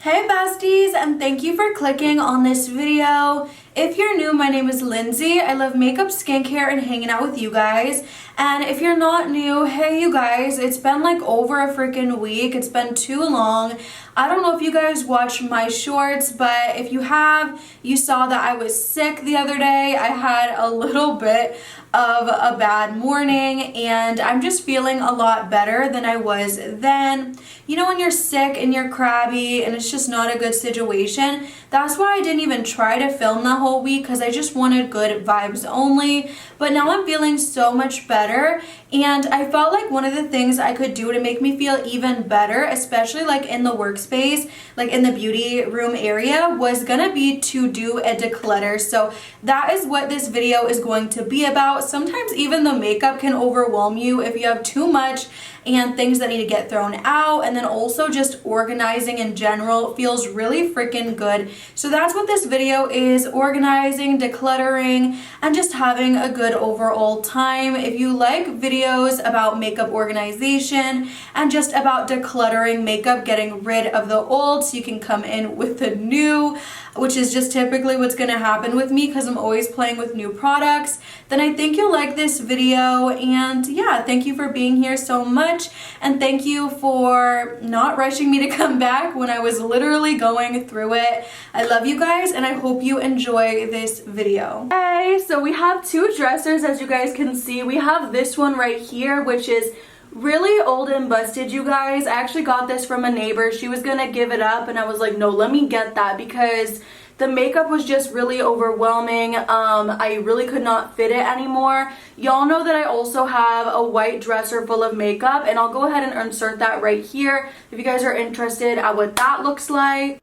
Hey besties, and thank you for clicking on this video. If you're new, my name is Lindsay. I love makeup, skincare, and hanging out with you guys. And if you're not new, hey you guys, it's been like over a freaking week. It's been too long. I don't know if you guys watched my shorts, but if you have, you saw that I was sick the other day. I had a little bit of a bad morning and I'm just feeling a lot better than I was then. You know when you're sick and you're crabby and it's just not a good situation? That's why I didn't even try to film the whole week because I just wanted good vibes only. But now I'm feeling so much better and I felt like one of the things I could do to make me feel even better, especially like in the workspace, like in the beauty room area, was gonna be to do a declutter. So that is what this video is going to be about. Sometimes even the makeup can overwhelm you if you have too much and things that need to get thrown out, and then also just organizing in general feels really freaking good. So that's what this video is: organizing, decluttering, and just having a good overall time. If you like videos about makeup organization and just about decluttering makeup, getting rid of the old so you can come in with the new, which is just typically what's going to happen with me because I'm always playing with new products, then I think you'll like this video. And yeah, thank you for being here so much, and thank you for not rushing me to come back when I was literally going through it. I love you guys and I hope you enjoy this video. Hey, so we have two dressers, as you guys can see. We have this one right here, which is really old and busted, you guys. I actually got this from a neighbor. She was gonna give it up and I was like, no, let me get that because the makeup was just really overwhelming. I really could not fit it anymore. Y'all know that I also have a white dresser full of makeup, and I'll go ahead and insert that right here if you guys are interested at what that looks like.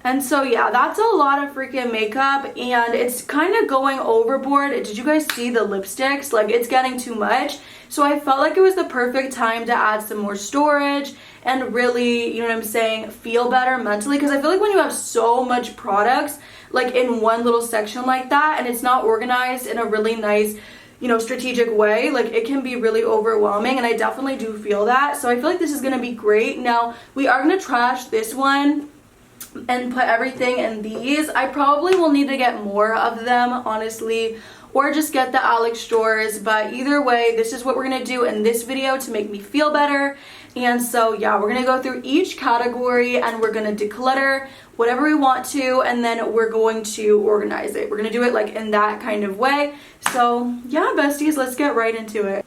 And so yeah, that's a lot of freaking makeup and it's kind of going overboard. Did you guys see the lipsticks? Like, it's getting too much. So I felt like it was the perfect time to add some more storage and really, you know what I'm saying, feel better mentally. Because I feel like when you have so much products like in one little section like that and it's not organized in a really nice, you know, strategic way, like it can be really overwhelming, and I definitely do feel that. So I feel like this is going to be great. Now we are going to trash this one and put everything in these. I probably will need to get more of them, honestly, or just get the Alex stores, but either way, this is what we're gonna do in this video to make me feel better. And so yeah, we're gonna go through each category and we're gonna declutter whatever we want to, and then we're going to organize it. We're gonna do it like in that kind of way. So yeah, besties, let's get right into it.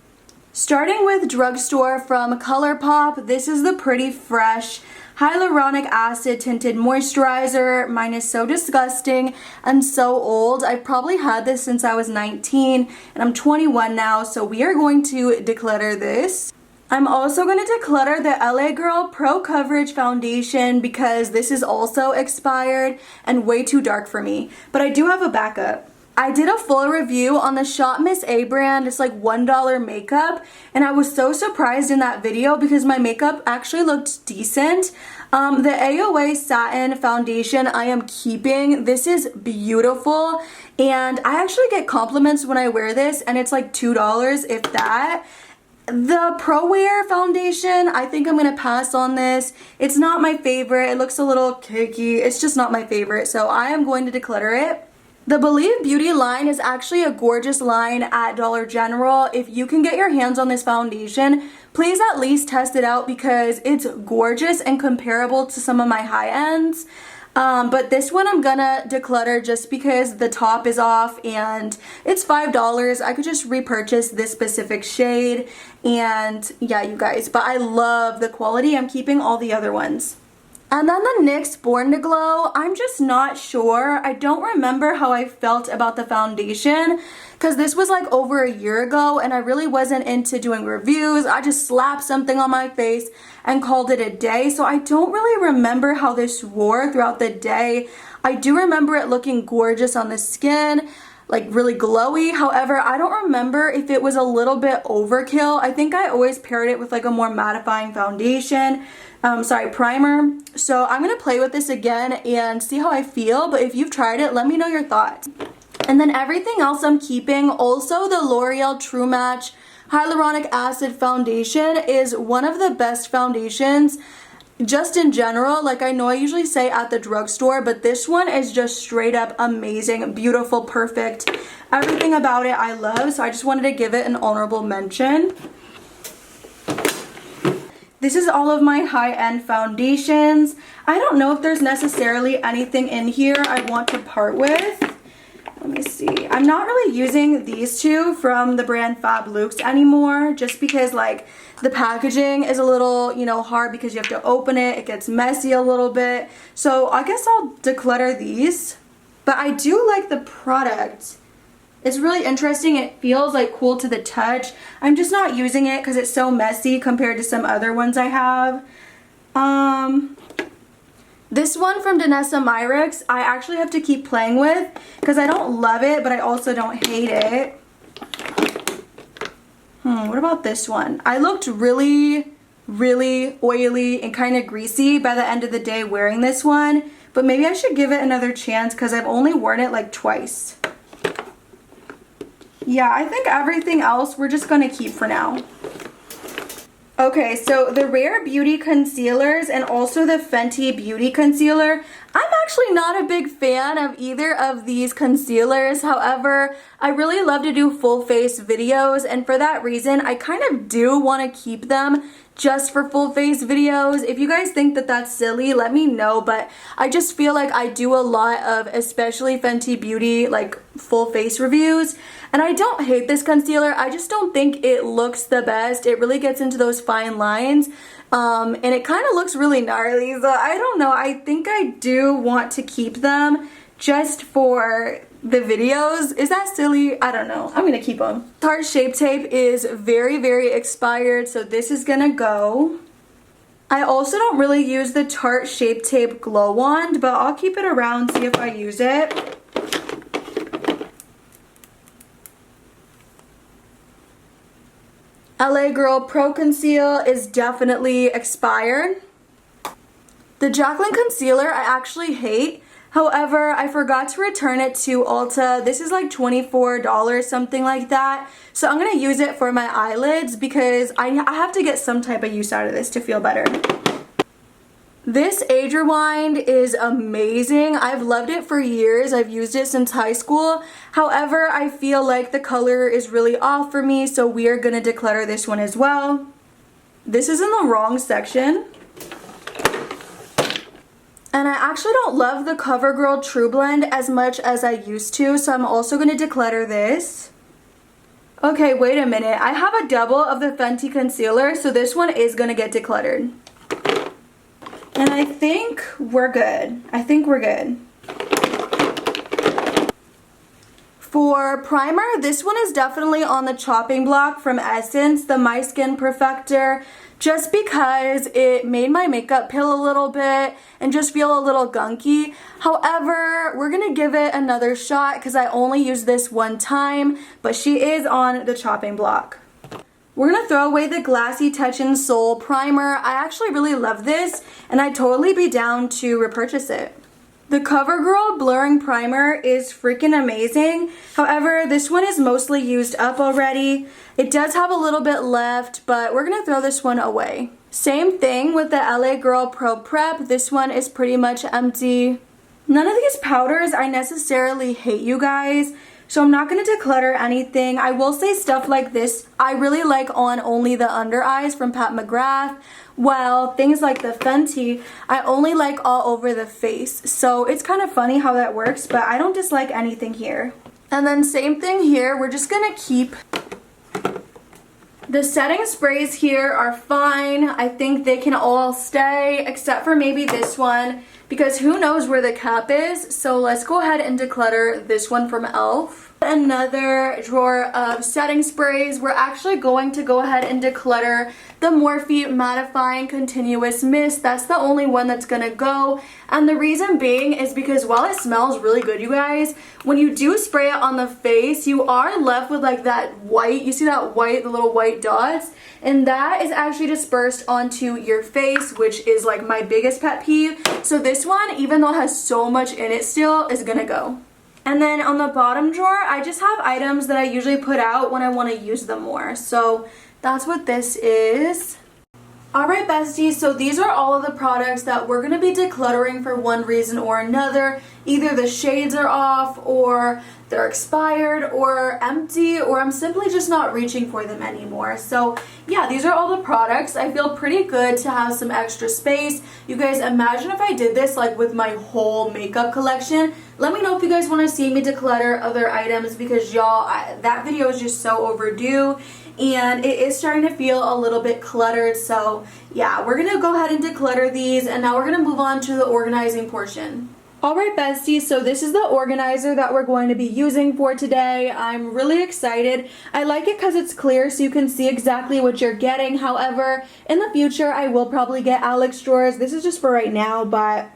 Starting with Drugstore from ColourPop, this is the Pretty Fresh Hyaluronic Acid Tinted Moisturizer. Mine is so disgusting and so old. I've probably had this since I was 19 and I'm 21 now, so we are going to declutter this. I'm also going to declutter the LA Girl Pro Coverage Foundation because this is also expired and way too dark for me, but I do have a backup. I did a full review on the Shop Miss A brand. It's like $1 makeup, and I was so surprised in that video because my makeup actually looked decent. The AOA Satin Foundation I am keeping. This is beautiful, and I actually get compliments when I wear this, and it's like $2 if that. The Pro Wear Foundation, I think I'm going to pass on this. It's not my favorite. It looks a little cakey. It's just not my favorite, so I am going to declutter it. The Believe Beauty line is actually a gorgeous line at Dollar General. If you can get your hands on this foundation, please at least test it out because it's gorgeous and comparable to some of my high ends. But this one I'm gonna declutter just because the top is off and it's $5. I could just repurchase this specific shade, and yeah, you guys, but I love the quality. I'm keeping all the other ones. And then the NYX Born To Glow, I'm just not sure. I don't remember how I felt about the foundation because this was like over a year ago and I really wasn't into doing reviews. I just slapped something on my face and called it a day. So I don't really remember how this wore throughout the day. I do remember it looking gorgeous on the skin, like really glowy. However, I don't remember if it was a little bit overkill. I think I always paired it with like a more mattifying foundation. primer. So I'm gonna play with this again and see how I feel, but if you've tried it, let me know your thoughts. And then everything else I'm keeping. Also, the L'Oreal True Match Hyaluronic Acid Foundation is one of the best foundations just in general. Like, I know I usually say at the drugstore, but this one is just straight up amazing, beautiful, perfect. Everything about it I love, so I just wanted to give it an honorable mention. This is all of my high-end foundations. I don't know if there's necessarily anything in here I want to part with. Let me see. I'm not really using these two from the brand Fab Luxe anymore, just because like the packaging is a little, you know, hard because you have to open it. It gets messy a little bit. So I guess I'll declutter these. But I do like the product. It's really interesting. It feels like cool to the touch. I'm just not using it because it's so messy compared to some other ones I have. This one from Danessa Myricks, I actually have to keep playing with because I don't love it, but I also don't hate it. What about this one? I looked really, really oily and kind of greasy by the end of the day wearing this one, but maybe I should give it another chance because I've only worn it like twice. Yeah, I think everything else we're just gonna keep for now. Okay, so the Rare Beauty Concealers and also the Fenty Beauty Concealer. I'm actually not a big fan of either of these concealers. However, I really love to do full face videos, and for that reason, I kind of do want to keep them just for full face videos. If you guys think that that's silly, let me know, but I just feel like I do a lot of, especially Fenty Beauty, like full face reviews. And I don't hate this concealer, I just don't think it looks the best. It really gets into those fine lines, and it kind of looks really gnarly, so I don't know. I think I do want to keep them just for the videos. Is that silly? I don't know. I'm gonna keep them. Tarte Shape Tape is very, very expired, so this is gonna go. I also don't really use the Tarte Shape Tape Glow Wand, but I'll keep it around, see if I use it. LA Girl Pro Conceal is definitely expired. The Jaclyn Concealer I actually hate. However, I forgot to return it to Ulta. This is like $24, something like that. So I'm going to use it for my eyelids because I have to get some type of use out of this to feel better. This Age Rewind is amazing. I've loved it for years. I've used it since high school. However, I feel like the color is really off for me, so we are going to declutter this one as well. This is in the wrong section. And I actually don't love the CoverGirl True Blend as much as I used to, so I'm also going to declutter this. Okay, wait a minute. I have a double of the Fenty concealer, so this one is going to get decluttered. And I think we're good. I think we're good. For primer, this one is definitely on the chopping block from Essence, the My Skin Perfector, just because it made my makeup peel a little bit and just feel a little gunky. However, we're gonna give it another shot because I only used this one time, but she is on the chopping block. We're going to throw away the Glassy Touch and Soul Primer. I actually really love this, and I'd totally be down to repurchase it. The CoverGirl Blurring Primer is freaking amazing. However, this one is mostly used up already. It does have a little bit left, but we're going to throw this one away. Same thing with the LA Girl Pro Prep. This one is pretty much empty. None of these powders I necessarily hate, you guys. So I'm not going to declutter anything. I will say stuff like this I really like on only the under eyes from Pat McGrath. Well, things like the Fenty, I only like all over the face. So it's kind of funny how that works, but I don't dislike anything here. And then same thing here. We're just going to keep... The setting sprays here are fine. I think they can all stay, except for maybe this one, because who knows where the cap is. So let's go ahead and declutter this one from e.l.f. Another drawer of setting sprays. We're actually going to go ahead and declutter the Morphe Mattifying Continuous Mist. That's the only one that's gonna go. And the reason being is because while it smells really good, you guys, when you do spray it on the face, you are left with like that white, you see that white, the little white dots? And that is actually dispersed onto your face, which is like my biggest pet peeve. So this one, even though it has so much in it still, is gonna go. And then on the bottom drawer, I just have items that I usually put out when I want to use them more. So that's what this is. Alright besties, so these are all of the products that we're going to be decluttering for one reason or another. Either the shades are off, or they're expired, or empty, or I'm simply just not reaching for them anymore. So yeah, these are all the products. I feel pretty good to have some extra space. You guys, imagine if I did this like with my whole makeup collection. Let me know if you guys want to see me declutter other items, because y'all, that video is just so overdue. And it is starting to feel a little bit cluttered. So yeah, we're gonna go ahead and declutter these, and now we're gonna move on to the organizing portion. Alright besties, so this is the organizer that we're going to be using for today. I'm really excited. I like it because it's clear so you can see exactly what you're getting. However, in the future I will probably get Alex drawers. This is just for right now, but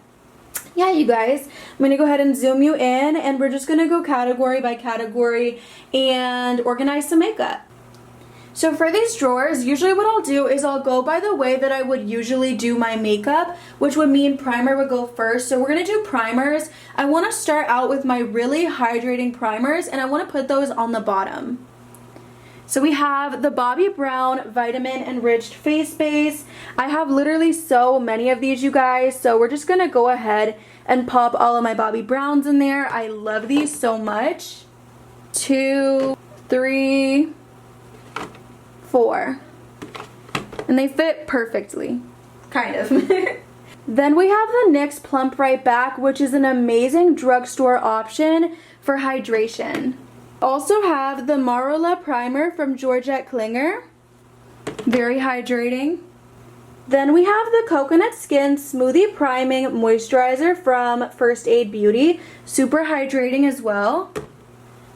yeah, you guys, I'm going to go ahead and zoom you in, and we're just going to go category by category and organize some makeup. So for these drawers, usually what I'll do is I'll go by the way that I would usually do my makeup, which would mean primer would go first. So we're going to do primers. I want to start out with my really hydrating primers, and I want to put those on the bottom. So we have the Bobbi Brown Vitamin Enriched Face Base. I have literally so many of these, you guys, so we're just going to go ahead and pop all of my Bobbi Browns in there. I love these so much. 2, 3, 4. And they fit perfectly. Kind of. Then we have the NYX Plump Right Back, which is an amazing drugstore option for hydration. Also have the Marula Primer from Georgette Klinger. Very hydrating. Then we have the Coconut Skin Smoothie Priming Moisturizer from First Aid Beauty. Super hydrating as well.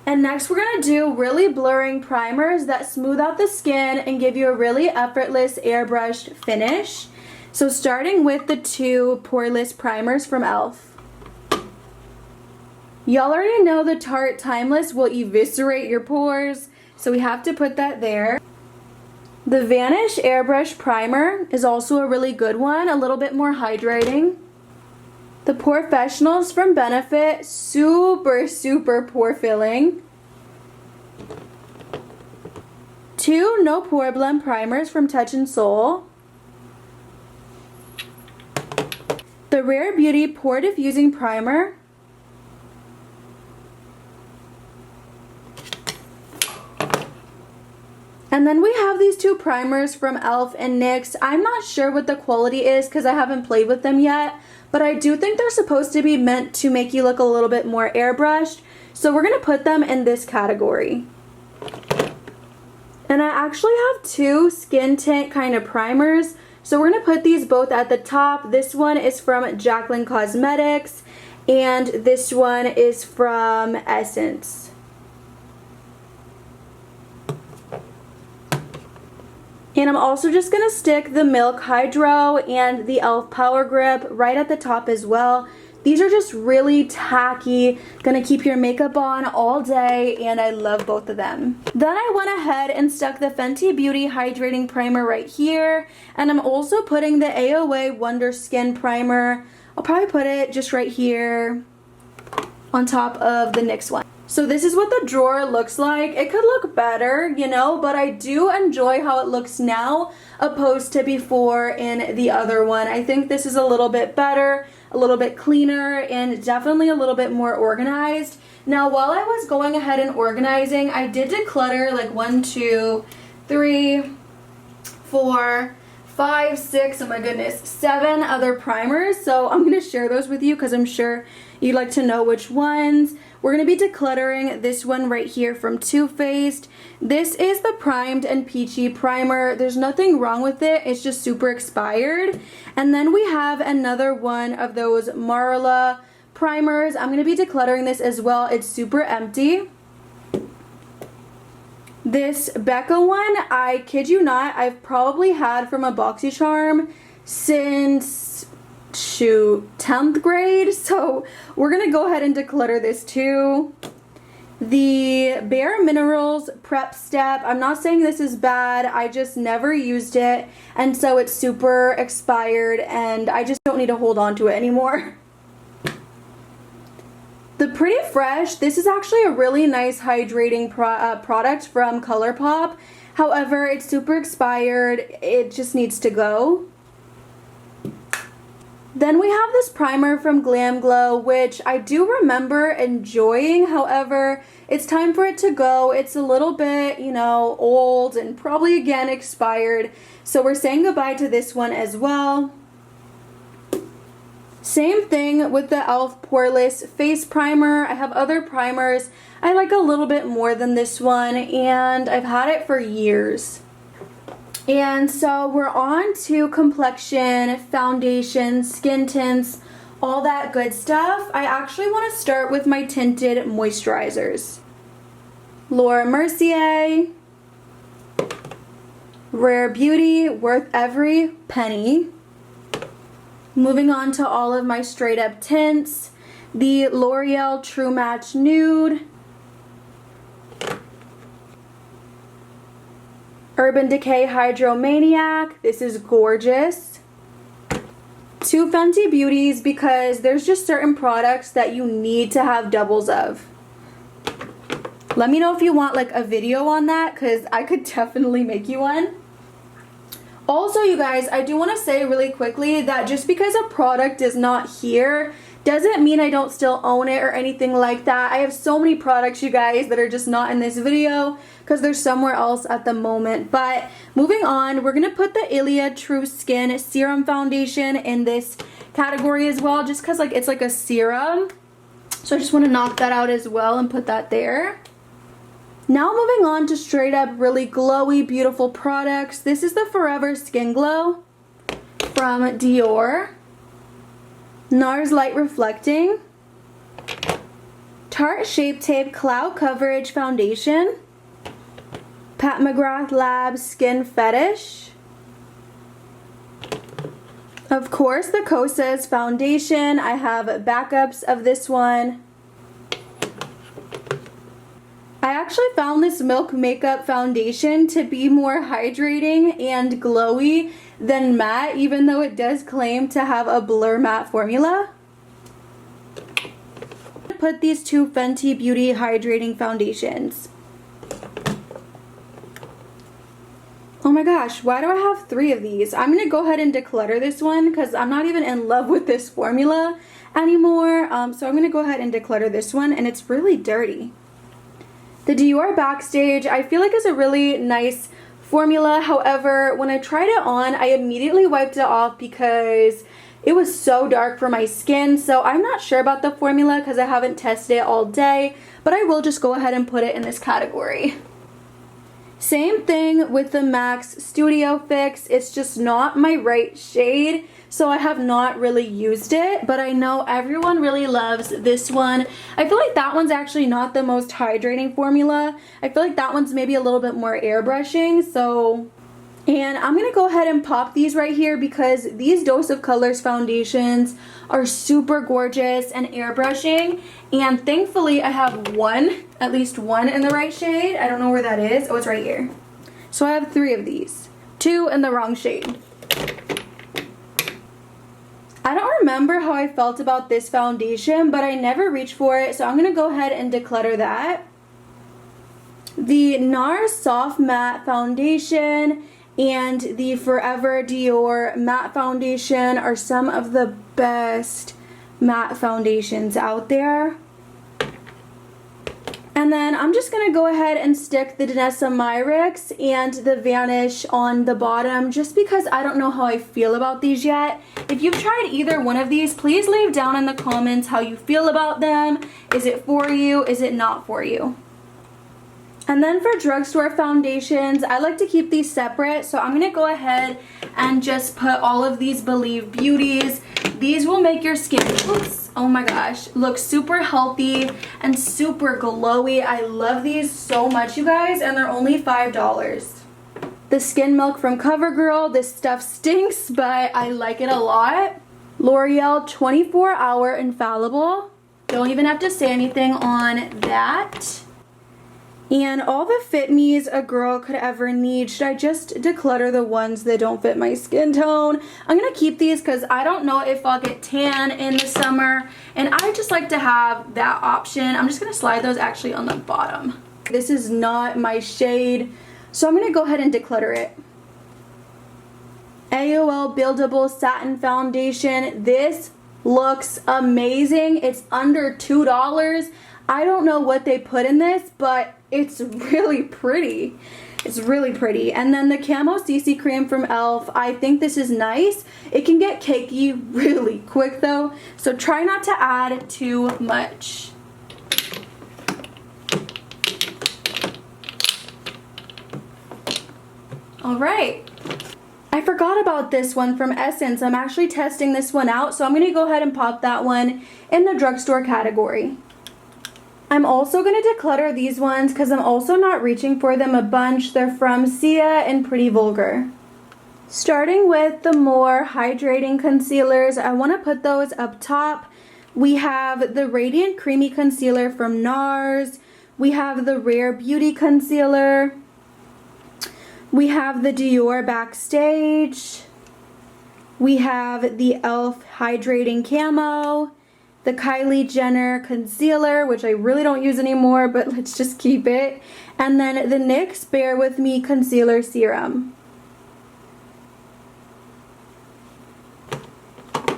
And next we're going to do really blurring primers that smooth out the skin and give you a really effortless airbrushed finish. So starting with the 2 Poreless Primers from e.l.f. Y'all already know the Tarte Timeless will eviscerate your pores, so we have to put that there. The Vanish Airbrush Primer is also a really good one, a little bit more hydrating. The Porefessionals from Benefit, super pore filling. 2 No Pore Blend Primers from Touch in Sol. The Rare Beauty Pore Diffusing Primer. And then we have these 2 primers from e.l.f. and NYX. I'm not sure what the quality is because I haven't played with them yet, but I do think they're supposed to be meant to make you look a little bit more airbrushed. So we're going to put them in this category. And I actually have 2 skin tint kind of primers. So we're going to put these both at the top. This one is from Jaclyn Cosmetics, and this one is from Essence. And I'm also just going to stick the Milk Hydro and the e.l.f. Power Grip right at the top as well. These are just really tacky, going to keep your makeup on all day, and I love both of them. Then I went ahead and stuck the Fenty Beauty Hydrating Primer right here, and I'm also putting the AOA Wonder Skin Primer. I'll probably put it just right here on top of the NYX one. So this is what the drawer looks like. It could look better, you know, but I do enjoy how it looks now opposed to before in the other one. I think this is a little bit better, a little bit cleaner, and definitely a little bit more organized. Now, while I was going ahead and organizing, I did declutter like 1, 2, 3, 4, 5, 6, oh my goodness, 7 other primers. So I'm going to share those with you because I'm sure you'd like to know which ones. We're going to be decluttering this one right here from Too Faced. This is the Primed and Peachy Primer. There's nothing wrong with it. It's just super expired. And then we have another one of those Marla primers. I'm going to be decluttering this as well. It's super empty. This Becca one, I kid you not, I've probably had from a BoxyCharm since, shoot, 10th grade. So we're gonna go ahead and declutter this too. The Bare Minerals Prep Step, I'm not saying this is bad, I just never used it, and so it's super expired and I just don't need to hold on to it anymore. The Pretty Fresh, this is actually a really nice hydrating product from ColourPop. However, it's super expired, it just needs to go. Then we have this primer from Glam Glow, which I do remember enjoying. However, it's time for it to go. It's a little bit, you know, old and probably again expired. So we're saying goodbye to this one as well. Same thing with the e.l.f. Poreless Face Primer. I have other primers I like a little bit more than this one, and I've had it for years. And so we're on to complexion, foundation, skin tints, all that good stuff. I actually want to start with my tinted moisturizers. Laura Mercier, Rare Beauty, worth every penny. Moving on to all of my straight up tints. The L'Oreal True Match Nude. Urban Decay Hydromaniac. This is gorgeous. Two Fenty Beauties, because there's just certain products that you need to have doubles of. Let me know if you want like a video on that, because I could definitely make you one. Also, you guys, I do want to say really quickly that just because a product is not here doesn't mean I don't still own it or anything like that. I have so many products, you guys, that are just not in this video because they're somewhere else at the moment. But moving on, we're going to put the Ilia True Skin Serum Foundation in this category as well, just because like it's like a serum. So I just want to knock that out as well and put that there. Now moving on to straight up really glowy, beautiful products. This is the Forever Skin Glow from Dior. Nars Light Reflecting. Tarte Shape Tape Cloud Coverage Foundation. Pat McGrath Labs Skin Fetish. Of course, the Kosas Foundation. I have backups of this one. I actually found this Milk Makeup Foundation to be more hydrating and glowy than matte, even though it does claim to have a blur matte formula. Put these two Fenty Beauty Hydrating Foundations. Oh my gosh, why do I have 3 of these? I'm going to go ahead and declutter this one because I'm not even in love with this formula anymore. So I'm going to go ahead and declutter this one, and it's really dirty. The Dior Backstage, I feel like is a really nice formula. However, when I tried it on, I immediately wiped it off because it was so dark for my skin. So I'm not sure about the formula because I haven't tested it all day, but I will just go ahead and put it in this category. Same thing with the MAC's Studio Fix. It's just not my right shade, so I have not really used it, but I know everyone really loves this one. I feel like that one's actually not the most hydrating formula. I feel like that one's maybe a little bit more airbrushing, so... And I'm going to go ahead and pop these right here because these Dose of Colors foundations are super gorgeous and airbrushing. And thankfully I have one, at least one in the right shade. I don't know where that is. Oh, it's right here. So I have 3 of these. 2 in the wrong shade. I don't remember how I felt about this foundation, but I never reached for it. So I'm going to go ahead and declutter that. The Nars Soft Matte Foundation and the Forever Dior Matte Foundation are some of the best matte foundations out there. And then I'm just going to go ahead and stick the Danessa Myricks and the Vanish on the bottom just because I don't know how I feel about these yet. If you've tried either one of these, please leave down in the comments how you feel about them. Is it for you? Is it not for you? And then for Drugstore Foundations, I like to keep these separate, so I'm going to go ahead and just put all of these Believe Beauties. These will make your skin, oops, oh my gosh, look super healthy and super glowy. I love these so much, you guys, and they're only $5. The Skin Milk from CoverGirl, this stuff stinks, but I like it a lot. L'Oreal 24-Hour Infallible. Don't even have to say anything on that. And all the Fit Me's a girl could ever need. Should I just declutter the ones that don't fit my skin tone? I'm going to keep these because I don't know if I'll get tan in the summer. And I just like to have that option. I'm just going to slide those actually on the bottom. This is not my shade, so I'm going to go ahead and declutter it. AOL Buildable Satin Foundation. This looks amazing. It's under $2. I don't know what they put in this, but it's really pretty. It's really pretty. And then the Camo CC Cream from e.l.f. I think this is nice. It can get cakey really quick though, so try not to add too much. All right. I forgot about this one from Essence. I'm actually testing this one out, so I'm going to go ahead and pop that one in the drugstore category. I'm also going to declutter these ones because I'm also not reaching for them a bunch. They're from Sia and Pretty Vulgar. Starting with the more hydrating concealers, I want to put those up top. We have the Radiant Creamy Concealer from Nars. We have the Rare Beauty Concealer. We have the Dior Backstage. We have the e.l.f. Hydrating Camo. The Kylie Jenner Concealer, which I really don't use anymore, but let's just keep it. And then the NYX Bare With Me Concealer Serum.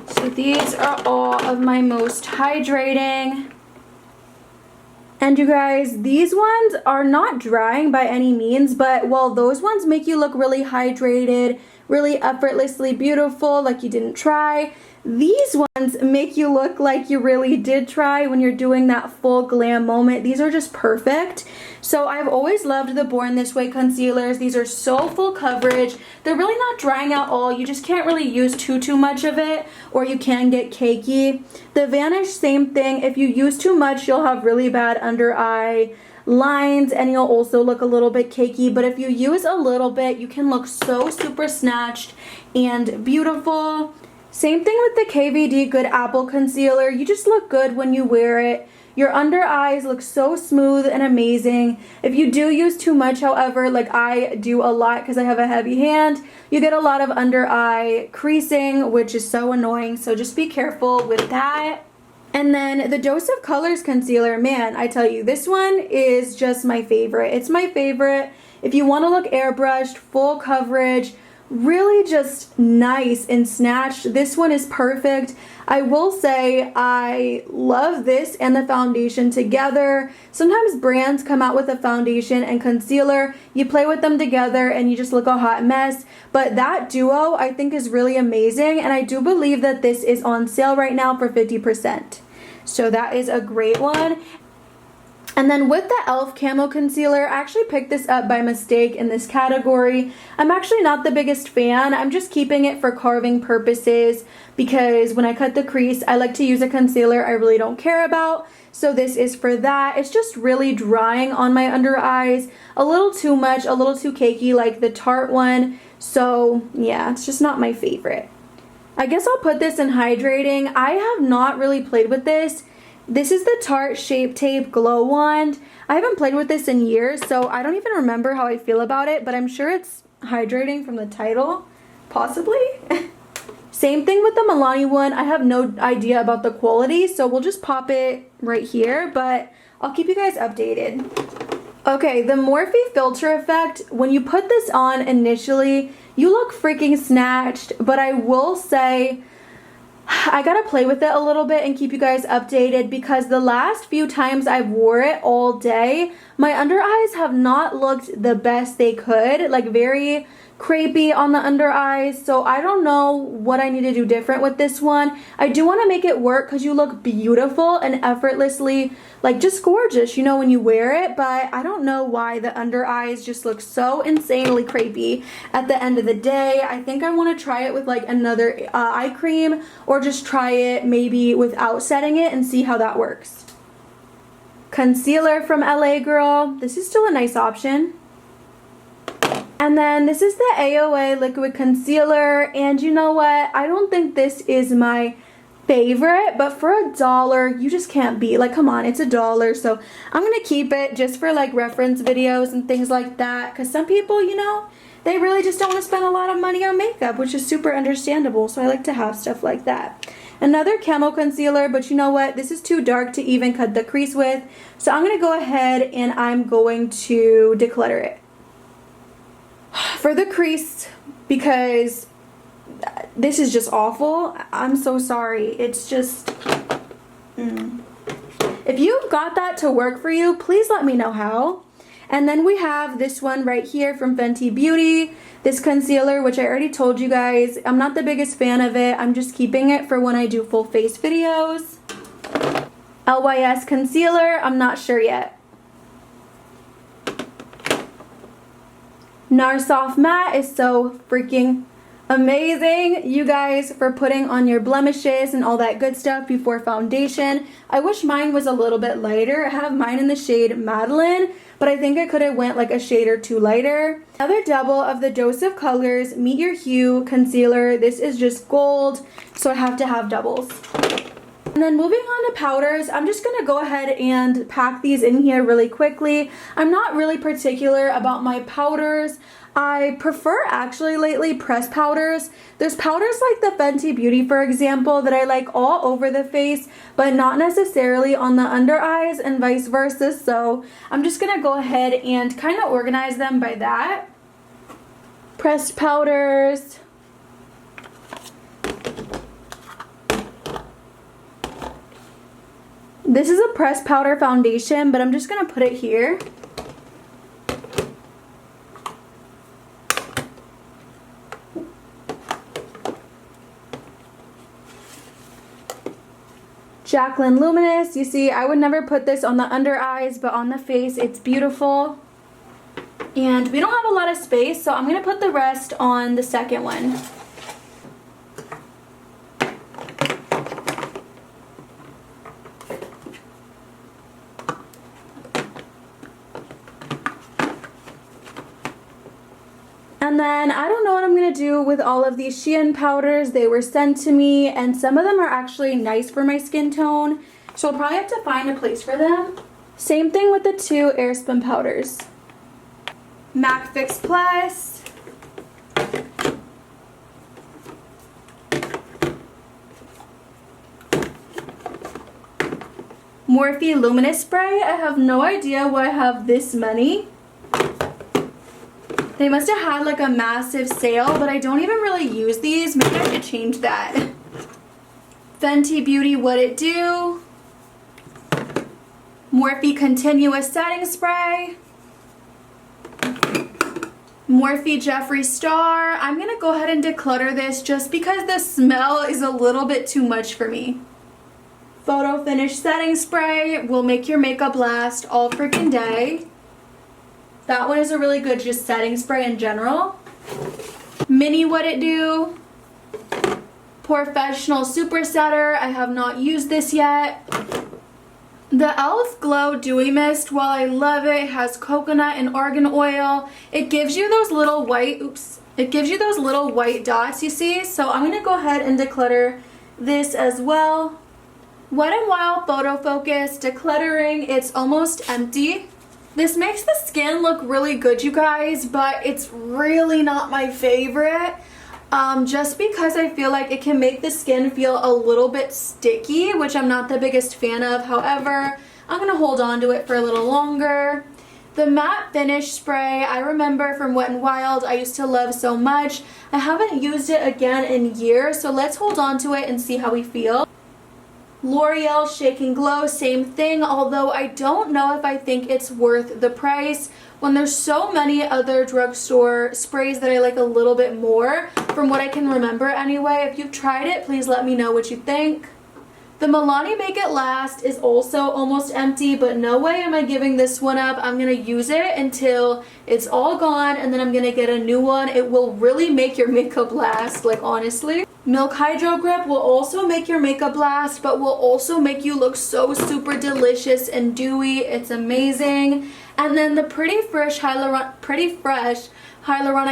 So these are all of my most hydrating. And you guys, these ones are not drying by any means, but while those ones make you look really hydrated, really effortlessly beautiful, like you didn't try, these ones make you look like you really did try when you're doing that full glam moment. These are just perfect. So I've always loved the Born This Way concealers. These are so full coverage. They're really not drying at all. You just can't really use too much of it, or you can get cakey. The Vanish, same thing. If you use too much, you'll have really bad under eye lines and you'll also look a little bit cakey, but if you use a little bit, you can look so super snatched and beautiful. Same thing with the KVD Good Apple Concealer. You just look good when you wear it. Your under eyes look so smooth and amazing. If you do use too much, however, like I do a lot because I have a heavy hand, you get a lot of under eye creasing, which is so annoying, so just be careful with that. And then the Dose of Colors Concealer, man, I tell you, this one is just my favorite. It's my favorite. If you want to look airbrushed, full coverage, really just nice and snatched, this one is perfect. I will say I love this and the foundation together. Sometimes brands come out with a foundation and concealer, you play with them together and you just look a hot mess, but that duo I think is really amazing, and I do believe that this is on sale right now for 50%. So that is a great one. And then with the e.l.f. Camo Concealer, I actually picked this up by mistake in this category. I'm actually not the biggest fan. I'm just keeping it for carving purposes because when I cut the crease, I like to use a concealer I really don't care about. So this is for that. It's just really drying on my under eyes. A little too much, a little too cakey like the Tarte one. So yeah, it's just not my favorite. I guess I'll put this in hydrating. I have not really played with this. This is the Tarte Shape Tape Glow Wand. I haven't played with this in years, so I don't even remember how I feel about it, but I'm sure it's hydrating from the title, possibly. Same thing with the Milani one. I have no idea about the quality, so we'll just pop it right here, but I'll keep you guys updated. Okay, the Morphe Filter Effect, when you put this on initially, you look freaking snatched, but I will say I gotta play with it a little bit and keep you guys updated because the last few times I've wore it all day, my under eyes have not looked the best they could, like very crepey on the under eyes, so I don't know what I need to do different with this one. I do want to make it work because you look beautiful and effortlessly, like, just gorgeous, you know, when you wear it, but I don't know why the under eyes just look so insanely crepey at the end of the day. I think I want to try it with like another eye cream, or just try it maybe without setting it and see how that works. Concealer from LA Girl. This is still a nice option. And then this is the AOA Liquid Concealer, and you know what? I don't think this is my favorite, but for $1, you just can't beat. Like, come on, it's $1, so I'm gonna keep it just for like reference videos and things like that, because some people, you know, they really just don't want to spend a lot of money on makeup, which is super understandable, so I like to have stuff like that. Another Camo Concealer, but you know what? This is too dark to even cut the crease with, so I'm gonna go ahead and I'm going to declutter it for the crease, because this is just awful. I'm so sorry. It's just if you've got that to work for you, please let me know how. And then we have this one right here from Fenty Beauty, this concealer, which I already told you guys I'm not the biggest fan of it. I'm just keeping it for when I do full face videos. LYS concealer, I'm not sure yet. Nars Soft Matte is so freaking amazing, you guys, for putting on your blemishes and all that good stuff before foundation. I wish mine was a little bit lighter. I have mine in the shade Madeline, but I think I could have went like a shade or two lighter. Another double of the Dose of Colors Meet Your Hue concealer. This is just gold, so I have to have doubles. And then moving on to powders, I'm just going to go ahead and pack these in here really quickly. I'm not really particular about my powders. I prefer actually lately pressed powders. There's powders like the Fenty Beauty, for example, that I like all over the face, but not necessarily on the under eyes, and vice versa. So I'm just going to go ahead and kind of organize them by that. Pressed powders. This is a pressed powder foundation, but I'm just going to put it here. Jaclyn Luminous. You see, I would never put this on the under eyes, but on the face, it's beautiful. And we don't have a lot of space, so I'm going to put the rest on the second one. And then I don't know what I'm going to do with all of these Shein powders. They were sent to me, and some of them are actually nice for my skin tone, so I'll probably have to find a place for them. Same thing with the two Airspun powders. MAC Fix Plus. Morphe Luminous Spray. I have no idea why I have this many. They must have had like a massive sale, but I don't even really use these. Maybe I should change that. Fenty Beauty What It Do. Morphe Continuous Setting Spray. Morphe Jeffree Star. I'm going to go ahead and declutter this just because the smell is a little bit too much for me. Photo Finish Setting Spray will make your makeup last all freaking day. That one is a really good just setting spray in general. Mini What It Do. Professional Super Setter. I have not used this yet. The e.l.f. Glow Dewy Mist, while I love it, it has coconut and argan oil. It gives you those little white, it gives you those little white dots, you see? So I'm going to go ahead and declutter this as well. Wet n Wild Photo Focus Decluttering. It's almost empty. This makes the skin look really good, you guys, but it's really not my favorite. Just because I feel like it can make the skin feel a little bit sticky, which I'm not the biggest fan of. However, I'm going to hold on to it for a little longer. The Matte Finish Spray, I remember from Wet n Wild, I used to love so much. I haven't used it again in years, so let's hold on to it and see how we feel. L'Oreal Shake and Glow, same thing, although I don't know if I think it's worth the price when there's so many other drugstore sprays that I like a little bit more, from what I can remember anyway. If you've tried it, please let me know what you think. The Milani Make It Last is also almost empty, but no way am I giving this one up. I'm going to use it until it's all gone, and then I'm going to get a new one. It will really make your makeup last, like honestly. Milk Hydro Grip will also make your makeup last, but will also make you look so super delicious and dewy. It's amazing. And then the Pretty Fresh Hyaluronic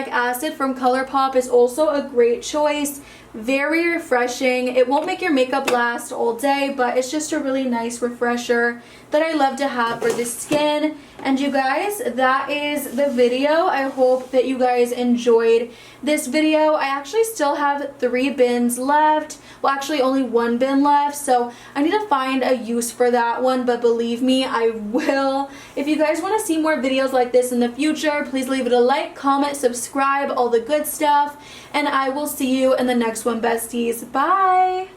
Acid from ColourPop is also a great choice. Very refreshing. It won't make your makeup last all day, but it's just a really nice refresher that I love to have for the skin. And you guys, that is the video. I hope that you guys enjoyed this video. I actually still have 3 bins left. Well, actually only 1 bin left, so I need to find a use for that one, but believe me, I will. If you guys want to see more videos like this in the future, please leave it a like, comment, subscribe, all the good stuff, and I will see you in the next one, besties. Bye!